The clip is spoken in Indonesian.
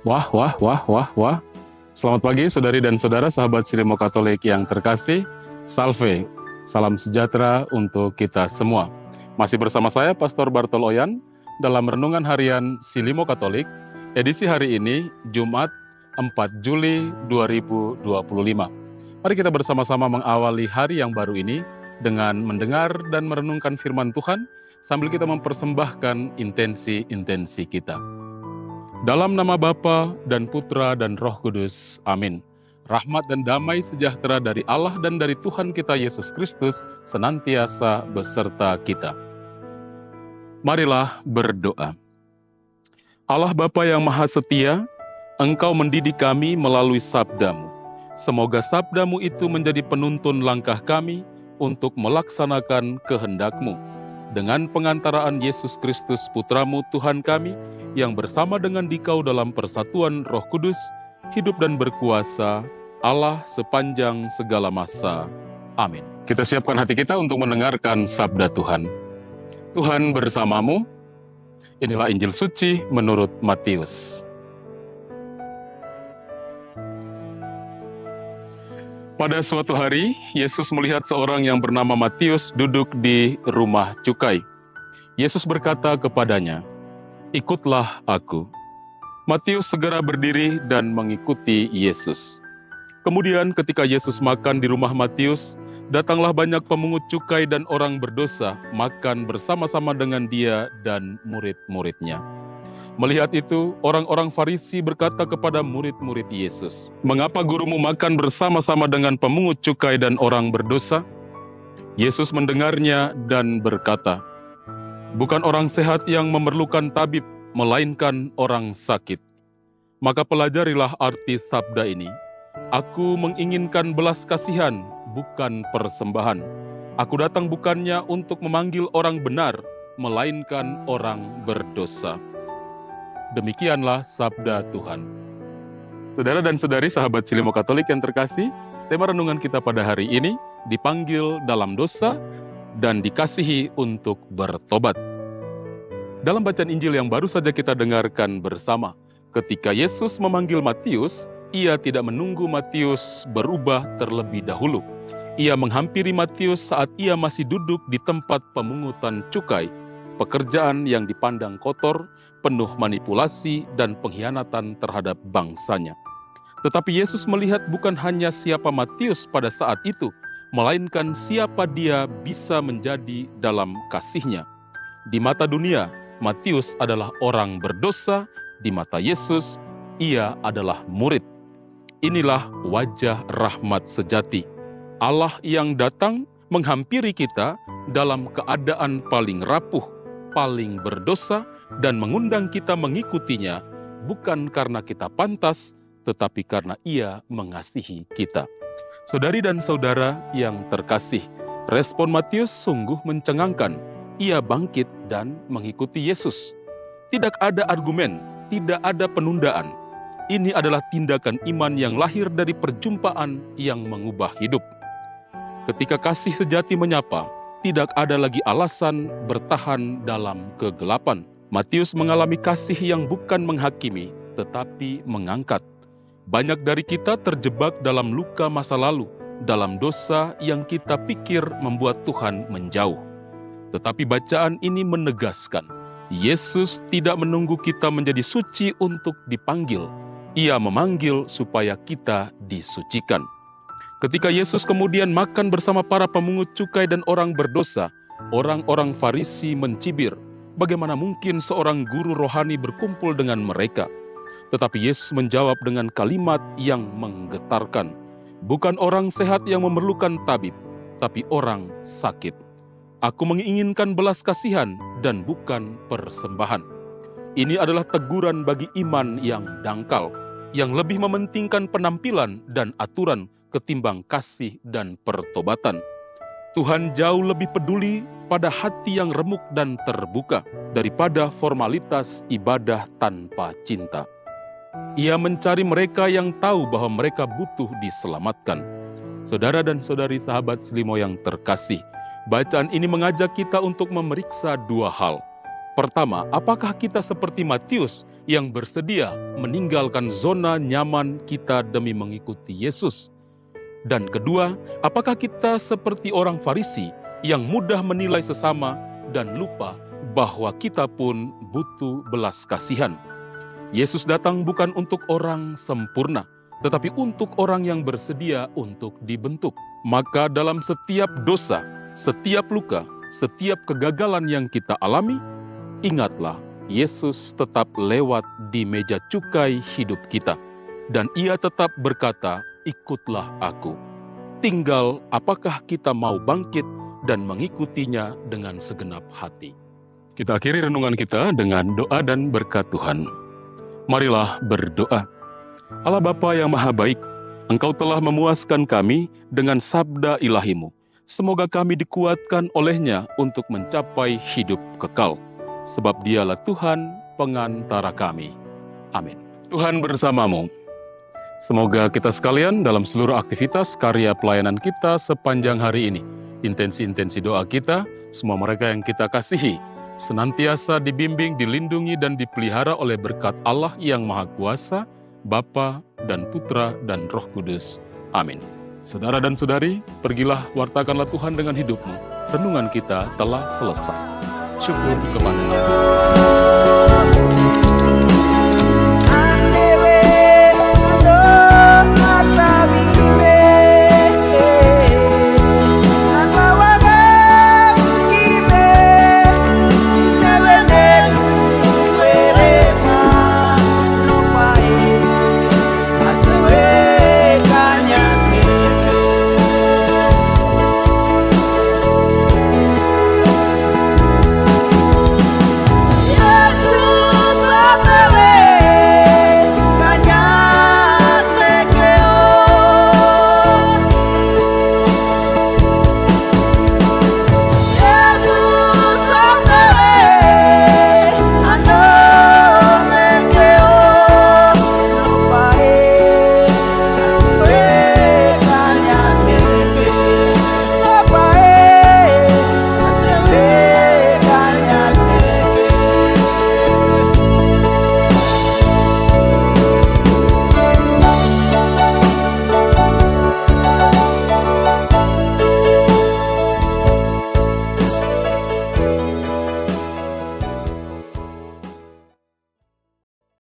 Wah, wah, wah, wah, wah. Selamat pagi saudari dan saudara sahabat Silimo Katolik yang terkasih. Salve, salam sejahtera untuk kita semua. Masih bersama saya Pastor Bartol Oyan dalam Renungan Harian Silimo Katolik, edisi hari ini Jumat 4 Juli 2025. Mari kita bersama-sama mengawali hari yang baru ini dengan mendengar dan merenungkan firman Tuhan sambil kita mempersembahkan intensi-intensi kita. Dalam nama Bapa dan Putra dan Roh Kudus. Amin. Rahmat dan damai sejahtera dari Allah dan dari Tuhan kita Yesus Kristus senantiasa beserta kita. Marilah berdoa. Allah Bapa yang Maha Setia, Engkau mendidik kami melalui sabda-Mu. Semoga sabda-Mu itu menjadi penuntun langkah kami untuk melaksanakan kehendak-Mu. Dengan pengantaraan Yesus Kristus Putra-Mu Tuhan kami, yang bersama dengan Dikau dalam persatuan Roh Kudus, hidup dan berkuasa, Allah sepanjang segala masa. Amin. Kita siapkan hati kita untuk mendengarkan sabda Tuhan. Tuhan bersamamu. Inilah Injil Suci menurut Matius. Pada suatu hari, Yesus melihat seorang yang bernama Matius duduk di rumah cukai. Yesus berkata kepadanya, "Ikutlah aku." Matius segera berdiri dan mengikuti Yesus. Kemudian ketika Yesus makan di rumah Matius, datanglah banyak pemungut cukai dan orang berdosa makan bersama-sama dengan dia dan murid-muridnya. Melihat itu, orang-orang Farisi berkata kepada murid-murid Yesus, "Mengapa gurumu makan bersama-sama dengan pemungut cukai dan orang berdosa?" Yesus mendengarnya dan berkata, "Bukan orang sehat yang memerlukan tabib, melainkan orang sakit. Maka pelajarilah arti sabda ini. Aku menginginkan belas kasihan, bukan persembahan. Aku datang bukannya untuk memanggil orang benar, melainkan orang berdosa." Demikianlah sabda Tuhan. Saudara dan saudari sahabat Silimo Katolik yang terkasih, tema renungan kita pada hari ini dipanggil dalam dosa dan dikasihi untuk bertobat. Dalam bacaan Injil yang baru saja kita dengarkan bersama, ketika Yesus memanggil Matius, ia tidak menunggu Matius berubah terlebih dahulu. Ia menghampiri Matius saat ia masih duduk di tempat pemungutan cukai, pekerjaan yang dipandang kotor, penuh manipulasi dan pengkhianatan terhadap bangsanya. Tetapi Yesus melihat bukan hanya siapa Matius pada saat itu, melainkan siapa dia bisa menjadi dalam kasih-Nya. Di mata dunia, Matius adalah orang berdosa, di mata Yesus, ia adalah murid. Inilah wajah rahmat sejati. Allah yang datang menghampiri kita dalam keadaan paling rapuh, paling berdosa, dan mengundang kita mengikutinya, bukan karena kita pantas, tetapi karena Ia mengasihi kita. Saudari dan saudara yang terkasih, respon Matius sungguh mencengangkan. Ia bangkit dan mengikuti Yesus. Tidak ada argumen, tidak ada penundaan. Ini adalah tindakan iman yang lahir dari perjumpaan yang mengubah hidup. Ketika kasih sejati menyapa, tidak ada lagi alasan bertahan dalam kegelapan. Matius mengalami kasih yang bukan menghakimi, tetapi mengangkat. Banyak dari kita terjebak dalam luka masa lalu, dalam dosa yang kita pikir membuat Tuhan menjauh. Tetapi bacaan ini menegaskan, Yesus tidak menunggu kita menjadi suci untuk dipanggil. Ia memanggil supaya kita disucikan. Ketika Yesus kemudian makan bersama para pemungut cukai dan orang berdosa, orang-orang Farisi mencibir, bagaimana mungkin seorang guru rohani berkumpul dengan mereka? Tetapi Yesus menjawab dengan kalimat yang menggetarkan, "Bukan orang sehat yang memerlukan tabib, tapi orang sakit. Aku menginginkan belas kasihan dan bukan persembahan." Ini adalah teguran bagi iman yang dangkal, yang lebih mementingkan penampilan dan aturan ketimbang kasih dan pertobatan. Tuhan jauh lebih peduli pada hati yang remuk dan terbuka daripada formalitas ibadah tanpa cinta. Ia mencari mereka yang tahu bahwa mereka butuh diselamatkan. Saudara dan saudari sahabat Silimo yang terkasih, bacaan ini mengajak kita untuk memeriksa dua hal. Pertama, apakah kita seperti Matius yang bersedia meninggalkan zona nyaman kita demi mengikuti Yesus? Dan kedua, apakah kita seperti orang Farisi yang mudah menilai sesama dan lupa bahwa kita pun butuh belas kasihan? Yesus datang bukan untuk orang sempurna, tetapi untuk orang yang bersedia untuk dibentuk. Maka dalam setiap dosa, setiap luka, setiap kegagalan yang kita alami, ingatlah, Yesus tetap lewat di meja cukai hidup kita. Dan Ia tetap berkata, ikutlah aku. Tinggal apakah kita mau bangkit dan mengikutinya dengan segenap hati. Kita akhiri renungan kita dengan doa dan berkat Tuhan. Marilah berdoa. Allah Bapa yang Maha Baik, Engkau telah memuaskan kami dengan sabda ilahi-Mu. Semoga kami dikuatkan olehnya untuk mencapai hidup kekal. Sebab Dialah Tuhan pengantara kami. Amin. Tuhan bersamamu. Semoga kita sekalian dalam seluruh aktivitas karya pelayanan kita sepanjang hari ini, intensi-intensi doa kita, semua mereka yang kita kasihi, senantiasa dibimbing, dilindungi, dan dipelihara oleh berkat Allah yang Maha Kuasa, Bapa dan Putra dan Roh Kudus. Amin. Saudara dan saudari, pergilah wartakanlah Tuhan dengan hidupmu. Renungan kita telah selesai. Syukur kepada Allah.